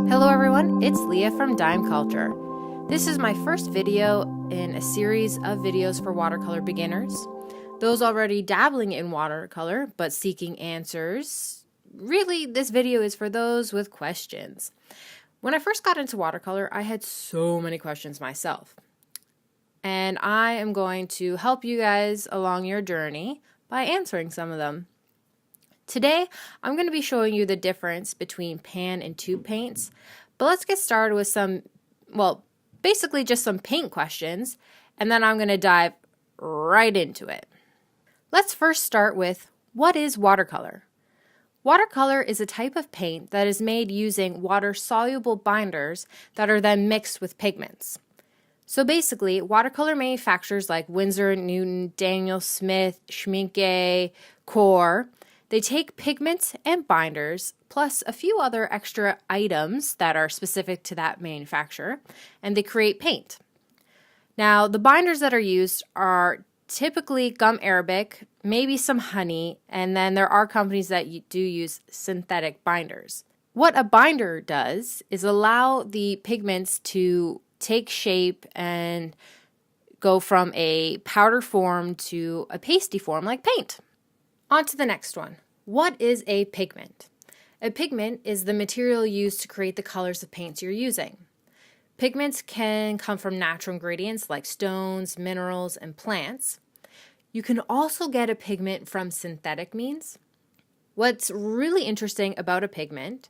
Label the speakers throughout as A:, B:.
A: Hello everyone, it's Leah from Dime Culture. This is my first video in a series of videos for watercolor beginners. Those already dabbling in watercolor but seeking answers. Really, this video is for those with questions. When I first got into watercolor, I had so many questions myself. And I am going to help you guys along your journey by answering some of them. Today, I'm going to be showing you the difference between pan and tube paints, but let's get started with basically just some paint questions, and then I'm going to dive right into it. Let's first start with, what is watercolor? Watercolor is a type of paint that is made using water-soluble binders that are then mixed with pigments. So basically, watercolor manufacturers like Winsor & Newton, Daniel Smith, Schmincke, Core, they take pigments and binders, plus a few other extra items that are specific to that manufacturer, and they create paint. Now, the binders that are used are typically gum arabic, maybe some honey, and then there are companies that do use synthetic binders. What a binder does is allow the pigments to take shape and go from a powder form to a pasty form like paint. On to the next one. What is a pigment? A pigment is the material used to create the colors of paints you're using. Pigments can come from natural ingredients like stones, minerals, and plants. You can also get a pigment from synthetic means. What's really interesting about a pigment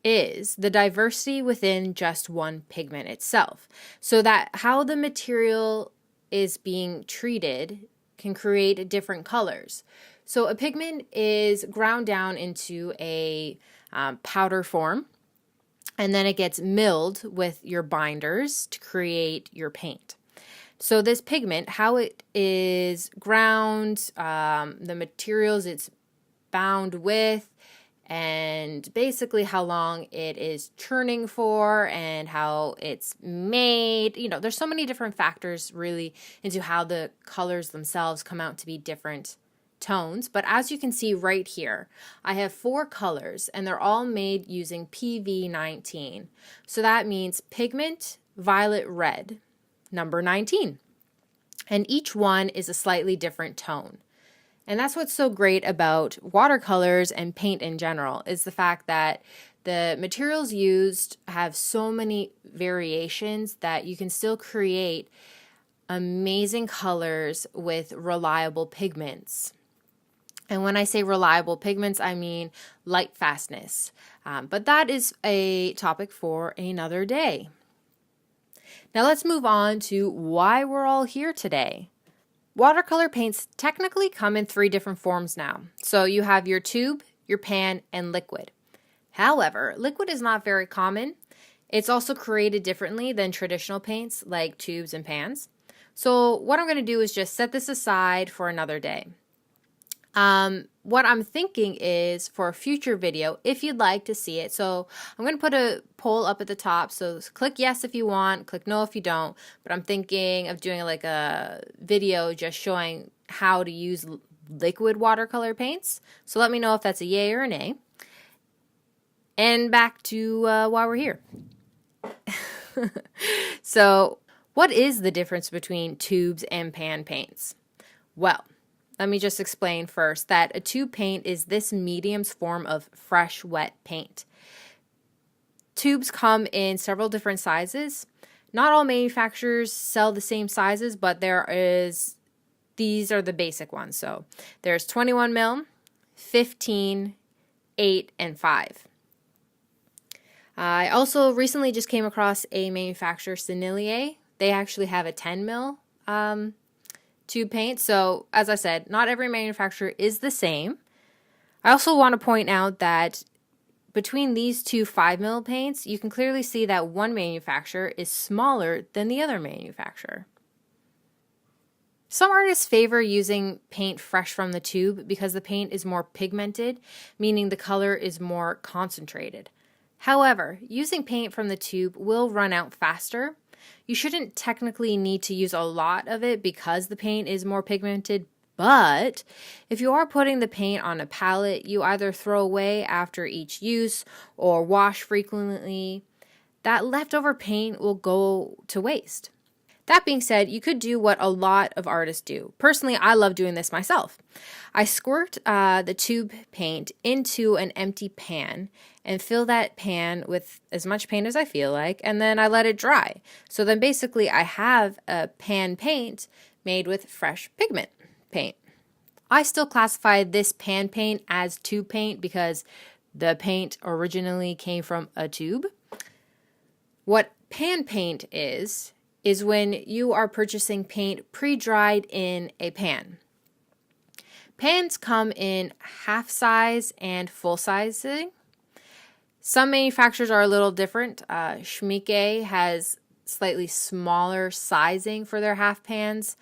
A: is the diversity within just one pigment itself, so that how the material is being treated can create different colors. So a pigment is ground down into a powder form, and then it gets milled with your binders to create your paint. So this pigment, how it is ground, the materials it's bound with, and basically how long it is churning for and how it's made. You know, there's so many different factors really into how the colors themselves come out to be different tones. But as you can see right here, I have 4 colors and they're all made using PV19. So that means pigment violet red, number 19. And each one is a slightly different tone. And that's what's so great about watercolors and paint in general, is the fact that the materials used have so many variations that you can still create amazing colors with reliable pigments. And when I say reliable pigments, I mean light fastness. But that is a topic for another day. Now let's move on to why we're all here today. Watercolor paints technically come in 3 different forms now. So you have your tube, your pan, and liquid. However, liquid is not very common. It's also created differently than traditional paints like tubes and pans. So what I'm going to do is just set this aside for another day. What I'm thinking is for a future video, if you'd like to see it, so I'm going to put a poll up at the top, so click yes if you want, click no if you don't, but I'm thinking of doing like a video just showing how to use liquid watercolor paints, so let me know if that's a yay or a nay. And back to why we're here. So, what is the difference between tubes and pan paints? Well, let me just explain first that a tube paint is this medium's form of fresh, wet paint. Tubes come in several different sizes. Not all manufacturers sell the same sizes, but these are the basic ones. So there's 21 mil, 15, 8, and 5. I also recently just came across a manufacturer, Sennelier. They actually have a 10 mil tube paint. So as I said, not every manufacturer is the same. I also want to point out that between these 2 5mm paints, you can clearly see that one manufacturer is smaller than the other manufacturer. Some artists favor using paint fresh from the tube because the paint is more pigmented, meaning the color is more concentrated. However, using paint from the tube will run out faster. You shouldn't technically need to use a lot of it because the paint is more pigmented, But if you are putting the paint on a palette you either throw away after each use or wash frequently, that leftover paint will go to waste. That being said, you could do what a lot of artists do. Personally, I love doing this myself. I squirt the tube paint into an empty pan and fill that pan with as much paint as I feel like, and then I let it dry. So then basically I have a pan paint made with fresh pigment paint. I still classify this pan paint as tube paint because the paint originally came from a tube. What pan paint is when you are purchasing paint pre-dried in a pan. Pans come in half size and full sizing. Some manufacturers are a little different. Schmieke has slightly smaller sizing for their half pans,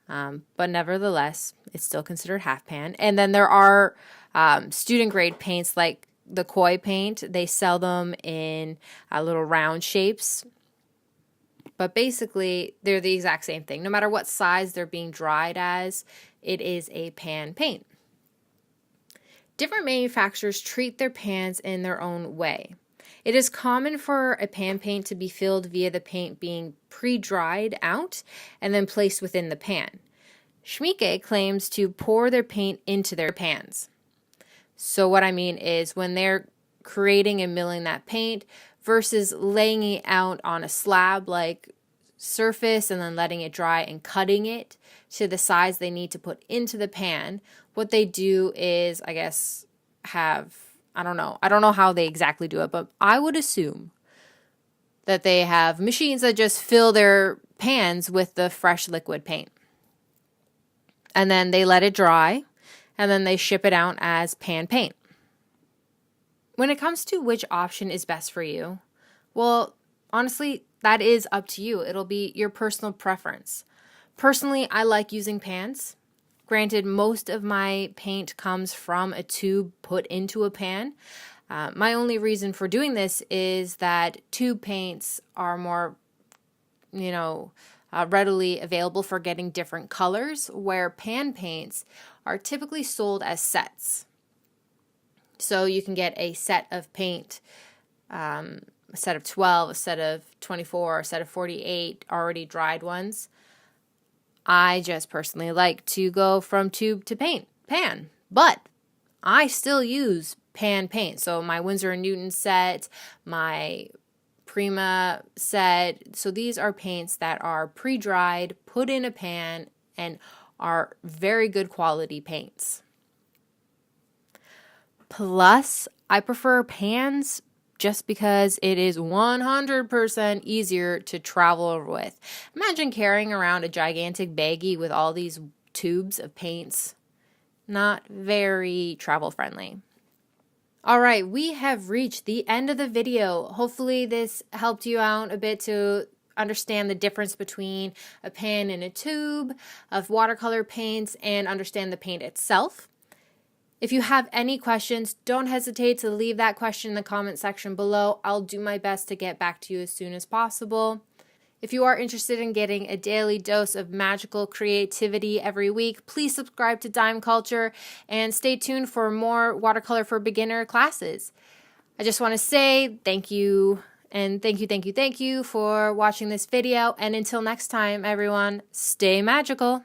A: but nevertheless, it's still considered half pan. And then there are student grade paints like the koi paint. They sell them in little round shapes. But basically, they're the exact same thing. No matter what size they're being dried as, it is a pan paint. Different manufacturers treat their pans in their own way. It is common for a pan paint to be filled via the paint being pre-dried out and then placed within the pan. Schmieke claims to pour their paint into their pans. So what I mean is when they're creating and milling that paint versus laying it out on a slab-like surface and then letting it dry and cutting it to the size they need to put into the pan, what they do is, I guess, I don't know how they exactly do it, but I would assume that they have machines that just fill their pans with the fresh liquid paint. And then they let it dry, and then they ship it out as pan paint. When it comes to which option is best for you, well, honestly, that is up to you. It'll be your personal preference. Personally, I like using pans. Granted, most of my paint comes from a tube put into a pan. My only reason for doing this is that tube paints are more, readily available for getting different colors, where pan paints are typically sold as sets. So you can get a set of paint, a set of 12, a set of 24, a set of 48 already dried ones. I just personally like to go from tube to pan, but I still use pan paint. So my Winsor & Newton set, my Prima set, so these are paints that are pre-dried, put in a pan, and are very good quality paints. Plus, I prefer pans just because it is 100% easier to travel with. Imagine carrying around a gigantic baggie with all these tubes of paints. Not very travel friendly. All right, we have reached the end of the video. Hopefully this helped you out a bit to understand the difference between a pan and a tube of watercolor paints and understand the paint itself. If you have any questions, don't hesitate to leave that question in the comment section below. I'll do my best to get back to you as soon as possible. If you are interested in getting a daily dose of magical creativity every week, please subscribe to Dime Culture and stay tuned for more watercolor for beginner classes. I just want to say thank you and thank you for watching this video. And until next time, everyone, stay magical.